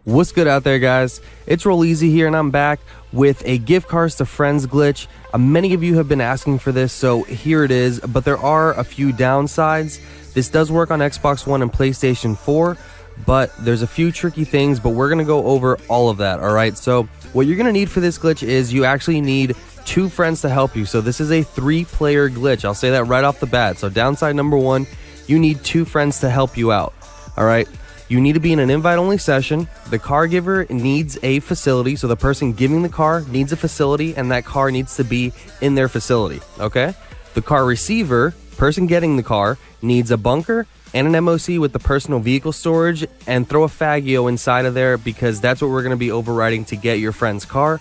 What's good out there, guys? It's Rolleezy here, and I'm back with a gift cards to friends glitch. Many of you have been asking for this, so here it is, but there are a few downsides. This does work on Xbox One and PlayStation 4, but there's a few tricky things, but we're going to go over all of that, alright? So what you're going to need for this glitch is you actually need 2 friends to help you. So this is a 3-player glitch. I'll say that right off the bat. So downside number 1, you need 2 friends to help you out, alright? You need to be in an invite-only session. The car giver needs a facility, so the person giving the car needs a facility, and that car needs to be in their facility, okay? The car receiver, person getting the car, needs a bunker and an MOC with the personal vehicle storage, and throw a Faggio inside of there because that's what we're going to be overriding to get your friend's car.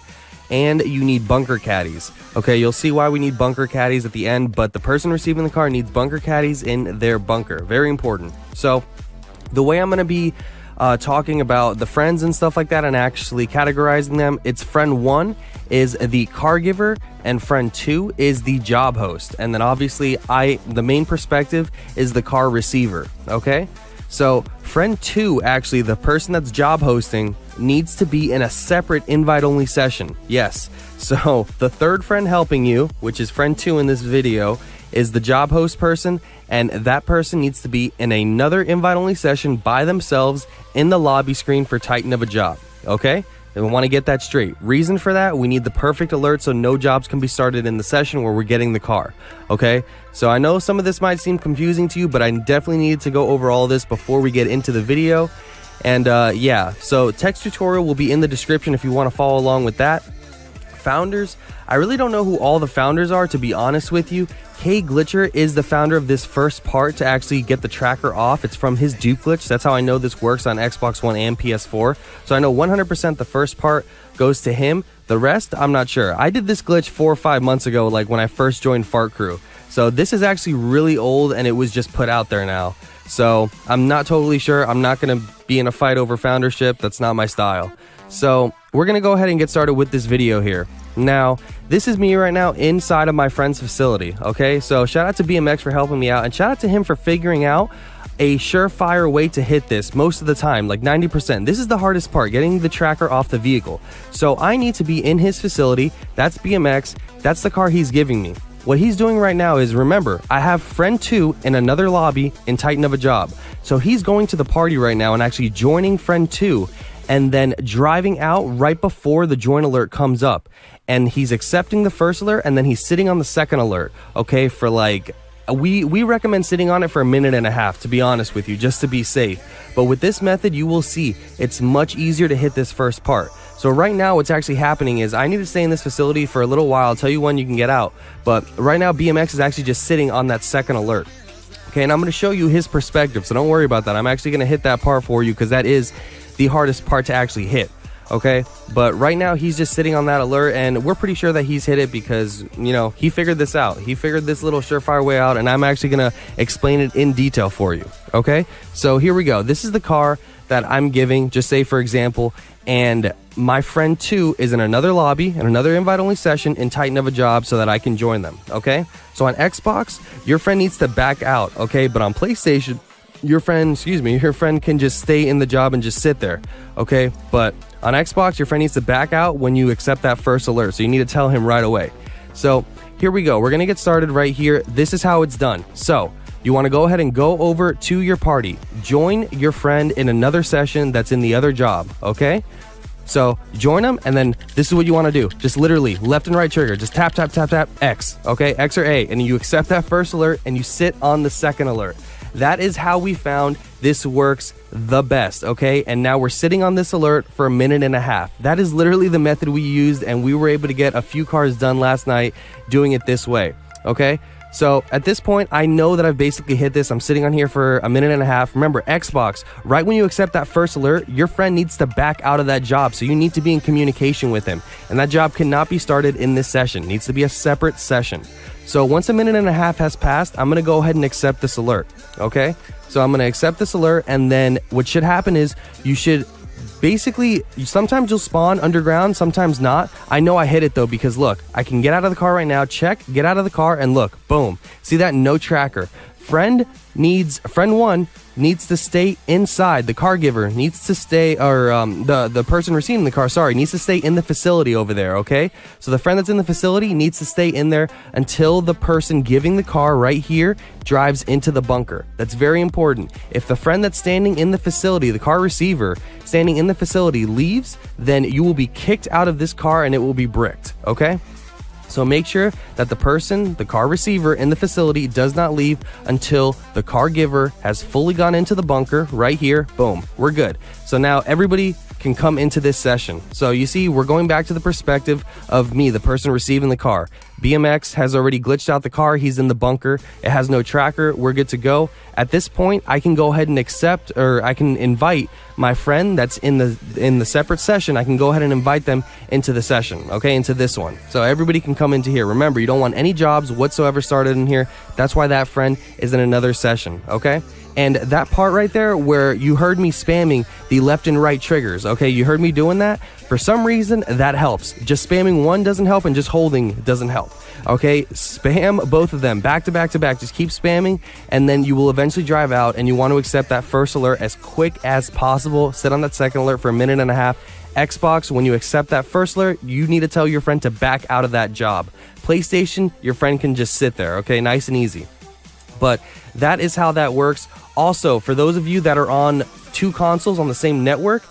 And you need bunker caddies. Okay, you'll see why we need bunker caddies at the end, but the person receiving the car needs bunker caddies in their bunker. Very important. So the way I'm going to be talking about the friends and stuff like that and actually categorizing them, it's friend 1 is the car giver and friend 2 is the job host. And then obviously the main perspective is the car receiver, okay? So friend 2, actually the person that's job hosting, needs to be in a separate invite-only session. Yes, so the third friend helping you, which is friend 2 in this video, is the job host person, and that person needs to be in another invite-only session by themselves in the lobby screen for Titan of a job, okay? And we want to get that straight. Reason for that, we need the perfect alert so no jobs can be started in the session where we're getting the car, okay? So I know some of this might seem confusing to you, but I definitely needed to go over all this before we get into the video. And yeah, so text tutorial will be in the description if you want to follow along with that. Founders, I really don't know who all the founders are, to be honest with you. K Glitcher is the founder of this first part to actually get the tracker off. It's from his dupe glitch. That's how I know this works on Xbox One and PS4. So I know 100% the first part goes to him. The rest, I'm not sure. I did this glitch 4 or 5 months ago, like when I first joined Fart Crew. So this is actually really old and it was just put out there now. So I'm not totally sure. I'm not going to be in a fight over foundership. That's not my style. So we're going to go ahead and get started with this video here. Now, this is me right now inside of my friend's facility, okay? So shout out to BMX for helping me out, and shout out to him for figuring out a surefire way to hit this most of the time, like 90%. This is the hardest part, getting the tracker off the vehicle. So I need to be in his facility. That's BMX. That's the car he's giving me. What he's doing right now is, remember, I have friend 2 in another lobby in Titan of a job. So he's going to the party right now and actually joining friend 2 and then driving out right before the join alert comes up. And he's accepting the first alert and then he's sitting on the second alert, okay, for like, we recommend sitting on it for 1.5 minutes, to be honest with you, just to be safe. But with this method, you will see it's much easier to hit this first part. So right now what's actually happening is I need to stay in this facility for a little while. I'll tell you when you can get out. But right now BMX is actually just sitting on that second alert. Okay, and I'm going to show you his perspective, so don't worry about that. I'm actually going to hit that part for you because that is the hardest part to actually hit. Okay, but right now he's just sitting on that alert and we're pretty sure that he's hit it because, you know, he figured this out. He figured this little surefire way out, and I'm actually going to explain it in detail for you. Okay, so here we go. This is the car that I'm giving, just say for example, and my friend 2 is in another lobby, in another invite-only session in Titan of a job so that I can join them, okay? So on Xbox, your friend needs to back out, okay? But on PlayStation, your friend can just stay in the job and just sit there, okay? But on Xbox, your friend needs to back out when you accept that first alert, so you need to tell him right away. So here we go. We're going to get started right here. This is how it's done. So you want to go ahead and go over to your party. Join your friend in another session that's in the other job, okay? So join them, and then this is what you want to do. Just literally left and right trigger. Just tap, tap, tap, tap, X, okay? X or A, and you accept that first alert and you sit on the second alert. That is how we found this works the best, okay? And now we're sitting on this alert for 1.5 minutes. That is literally the method we used, and we were able to get a few cars done last night doing it this way, okay? So at this point, I know that I've basically hit this. I'm sitting on here for 1.5 minutes. Remember, Xbox, right when you accept that first alert, your friend needs to back out of that job. So you need to be in communication with him. And that job cannot be started in this session. It needs to be a separate session. So once 1.5 minutes has passed, I'm going to go ahead and accept this alert. Okay? So I'm going to accept this alert. And then what should happen is you should basically, sometimes you'll spawn underground, sometimes not. I know I hit it though, because look, I can get out of the car right now, check, get out of the car, and look, boom. See that? No tracker. friend one needs to stay inside. The car giver needs to stay, or the person receiving the car, needs to stay in the facility over there, okay? So the friend that's in the facility needs to stay in there until the person giving the car right here drives into the bunker. That's very important. If the friend that's standing in the facility, the car receiver standing in the facility, leaves, then you will be kicked out of this car and it will be bricked, okay? So make sure that the person, the car receiver in the facility, does not leave until the car giver has fully gone into the bunker right here. Boom, we're good. So now everybody can come into this session. So you see, we're going back to the perspective of me, the person receiving the car. BMX has already glitched out the car. He's in the bunker. It has no tracker. We're good to go. At this point, I can go ahead and accept, or I can invite my friend that's in the separate session. I can go ahead and invite them into the session, okay, into this one. So everybody can come into here. Remember, you don't want any jobs whatsoever started in here. That's why that friend is in another session, okay? And that part right there where you heard me spamming the left and right triggers, okay, you heard me doing that. For some reason, that helps. Just spamming one doesn't help, and just holding doesn't help. Okay, spam both of them back to back to back. Just keep spamming, and then you will eventually drive out, and you want to accept that first alert as quick as possible. Sit on that second alert for a minute and a half. Xbox, when you accept that first alert, you need to tell your friend to back out of that job. PlayStation, your friend can just sit there, okay, nice and easy. But that is how that works. Also, for those of you that are on two consoles on the same network,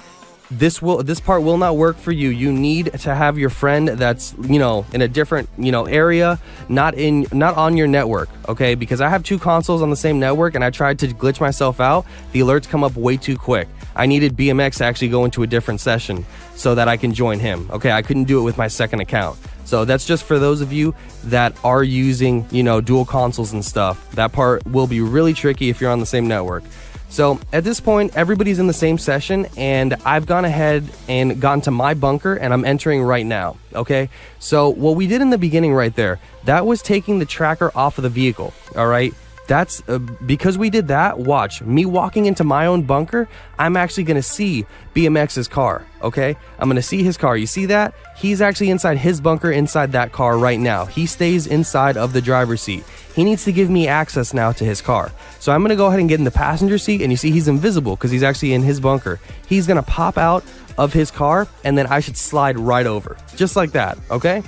this part will not work for you. You need to have your friend that's, in a different, area, not on your network, okay? Because I have two consoles on the same network and I tried to glitch myself out. The alerts come up way too quick. I needed BMX to actually go into a different session so that I can join him. Okay, I couldn't do it with my second account. So that's just for those of you that are using, dual consoles and stuff. That part will be really tricky if you're on the same network. So at this point, everybody's in the same session, and I've gone ahead and gotten to my bunker, and I'm entering right now, okay? So what we did in the beginning right there, that was taking the tracker off of the vehicle, all right? That's because we did that. Watch me walking into my own bunker. I'm actually going to see BMX's car. Okay, I'm going to see his car. You see that? He's actually inside his bunker, inside that car right now. He stays inside of the driver's seat. He needs to give me access now to his car. So I'm going to go ahead and get in the passenger seat, and you see he's invisible because he's actually in his bunker. He's going to pop out of his car, and then I should slide right over, just like that. Okay.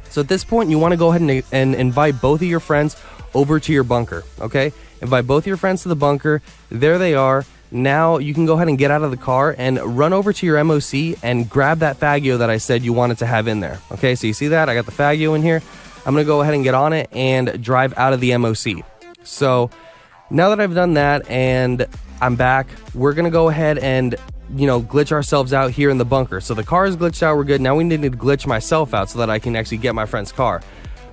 So at this point, you want to go ahead and invite both of your friends over to your bunker, okay? Invite both your friends to the bunker. There they are. Now you can go ahead and get out of the car and run over to your MOC and grab that Faggio that I said you wanted to have in there. Okay, so you see that? I got the Faggio in here. I'm going to go ahead and get on it and drive out of the MOC. So now that I've done that and I'm back, we're going to go ahead and glitch ourselves out here in the bunker. So the car is glitched out. We're good. Now we need to glitch myself out so that I can actually get my friend's car.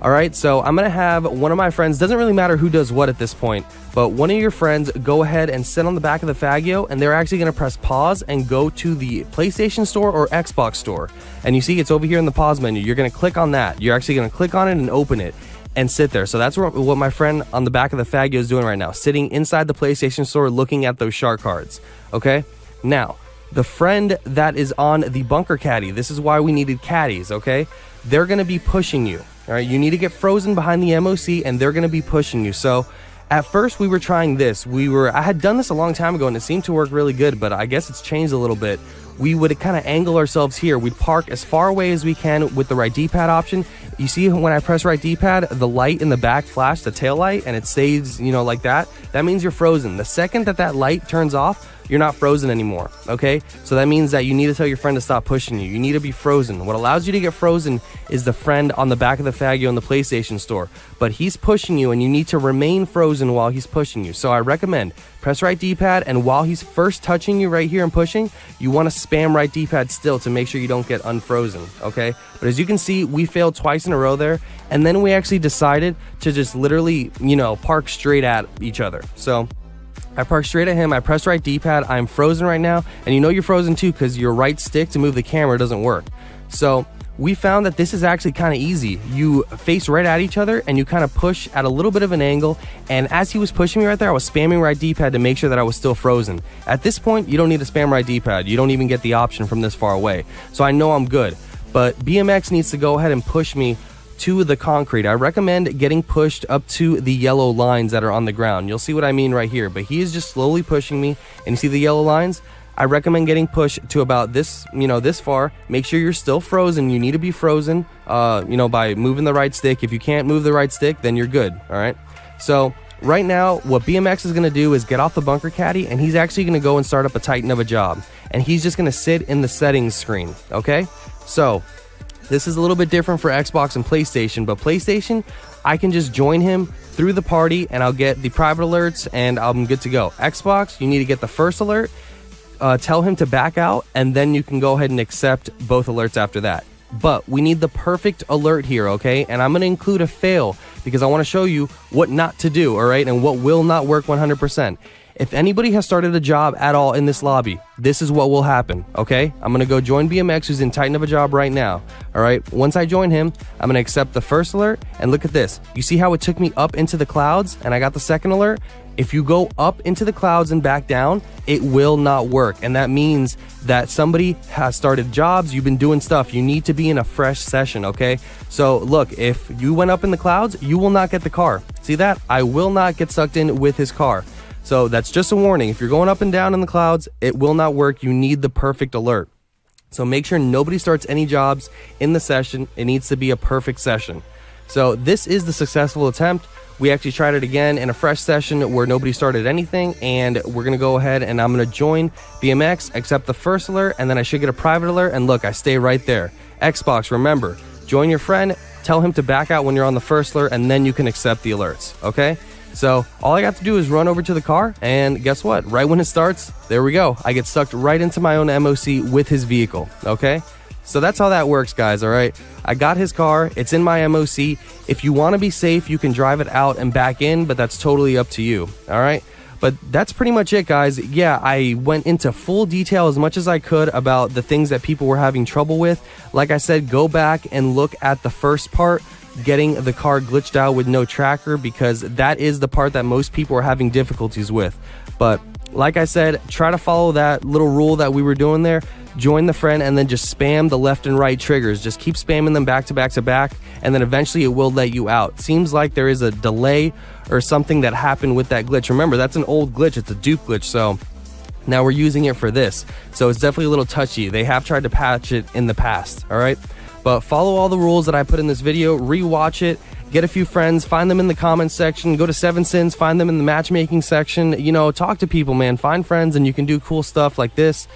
All right, so I'm going to have one of my friends, doesn't really matter who does what at this point, but one of your friends go ahead and sit on the back of the Faggio, and they're actually going to press pause and go to the PlayStation store or Xbox store. And you see it's over here in the pause menu. You're going to click on that. You're actually going to click on it and open it and sit there. So that's what my friend on the back of the Faggio is doing right now, sitting inside the PlayStation store looking at those shark cards. Okay, now the friend that is on the bunker caddy, this is why we needed caddies, okay? They're going to be pushing you. All right, you need to get frozen behind the MOC, and they're going to be pushing you. So at first we were trying this. I had done this a long time ago, and it seemed to work really good, but I guess it's changed a little bit. We would kind of angle ourselves here. We'd park as far away as we can with the right D-pad option. You see when I press right D-pad, the light in the back flash, the tail light, and it stays, like that. That means you're frozen. The second that light turns off, you're not frozen anymore, okay? So that means that you need to tell your friend to stop pushing you. You need to be frozen. What allows you to get frozen is the friend on the back of the Faggio in the PlayStation store. But he's pushing you, and you need to remain frozen while he's pushing you. So I recommend press right D-pad, and while he's first touching you right here and pushing, you want to spam right D-pad still to make sure you don't get unfrozen, okay? But as you can see, we failed twice in a row there, and then we actually decided to just literally, park straight at each other. So I park straight at him, I press right D-pad, I'm frozen right now, and you're frozen too because your right stick to move the camera doesn't work. So we found that this is actually kind of easy. You face right at each other and you kind of push at a little bit of an angle, and as he was pushing me right there, I was spamming right D-pad to make sure that I was still frozen. At this point, you don't need to spam right D-pad. You don't even get the option from this far away. So I know I'm good. But BMX needs to go ahead and push me to the concrete. I recommend getting pushed up to the yellow lines that are on the ground. You'll see what I mean right here, but he is just slowly pushing me, and you see the yellow lines? I recommend getting pushed to about this, this far. Make sure you're still frozen. You need to be frozen, by moving the right stick. If you can't move the right stick, then you're good, all right? So right now, what BMX is going to do is get off the bunker caddy, and he's actually going to go and start up a titan of a job. And he's just going to sit in the settings screen, okay? So this is a little bit different for Xbox and PlayStation, but PlayStation, I can just join him through the party, and I'll get the private alerts, and I'm good to go. Xbox, you need to get the first alert, tell him to back out, and then you can go ahead and accept both alerts after that. But we need the perfect alert here, okay? And I'm going to include a fail because I want to show you what not to do, all right? And what will not work 100%. If anybody has started a job at all in this lobby, this is what will happen, okay? I'm going to go join BMX, who's in Titan of a job right now, all right? Once I join him, I'm going to accept the first alert, and look at this. You see how it took me up into the clouds, and I got the second alert? If you go up into the clouds and back down, it will not work, and that means that somebody has started jobs, you've been doing stuff, you need to be in a fresh session, okay? So look, if you went up in the clouds, you will not get the car. See that? I will not get sucked in with his car. So that's just a warning. If you're going up and down in the clouds, it will not work. You need the perfect alert. So make sure nobody starts any jobs in the session. It needs to be a perfect session. So this is the successful attempt. We actually tried it again in a fresh session where nobody started anything, and we're going to go ahead and I'm going to join BMX, accept the first alert, and then I should get a private alert, and look, I stay right there. Xbox, remember, join your friend, tell him to back out when you're on the first alert, and then you can accept the alerts, okay? So all I got to do is run over to the car, and guess what? Right when it starts, there we go. I get sucked right into my own MOC with his vehicle, okay? So that's how that works, guys, all right? I got his car. It's in my MOC. If you want to be safe, you can drive it out and back in, but that's totally up to you, all right? But that's pretty much it, guys. Yeah, I went into full detail as much as I could about the things that people were having trouble with. Like I said, go back and look at the first part, getting the car glitched out with no tracker, because that is the part that most people are having difficulties with. But like I said, try to follow that little rule that we were doing there. Join the friend and then just spam the left and right triggers. Just keep spamming them back to back to back, and then eventually it will let you out. Seems like there is a delay or something that happened with that glitch. Remember, that's an old glitch. It's a dupe glitch, so now we're using it for this. So it's definitely a little touchy. They have tried to patch it in the past, all right? But follow all the rules that I put in this video, rewatch it, get a few friends, find them in the comments section, go to 7 Sins, find them in the matchmaking section, talk to people, man, find friends, and you can do cool stuff like this.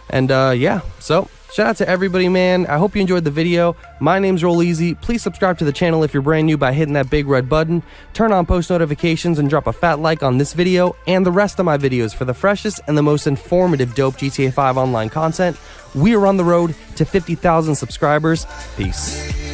And yeah, so shout out to everybody, man. I hope you enjoyed the video. My name's Rolleezy. Please subscribe to the channel if you're brand new by hitting that big red button. Turn on post notifications and drop a fat like on this video and the rest of my videos for the freshest and the most informative dope GTA 5 online content. We are on the road to 50,000 subscribers. Peace.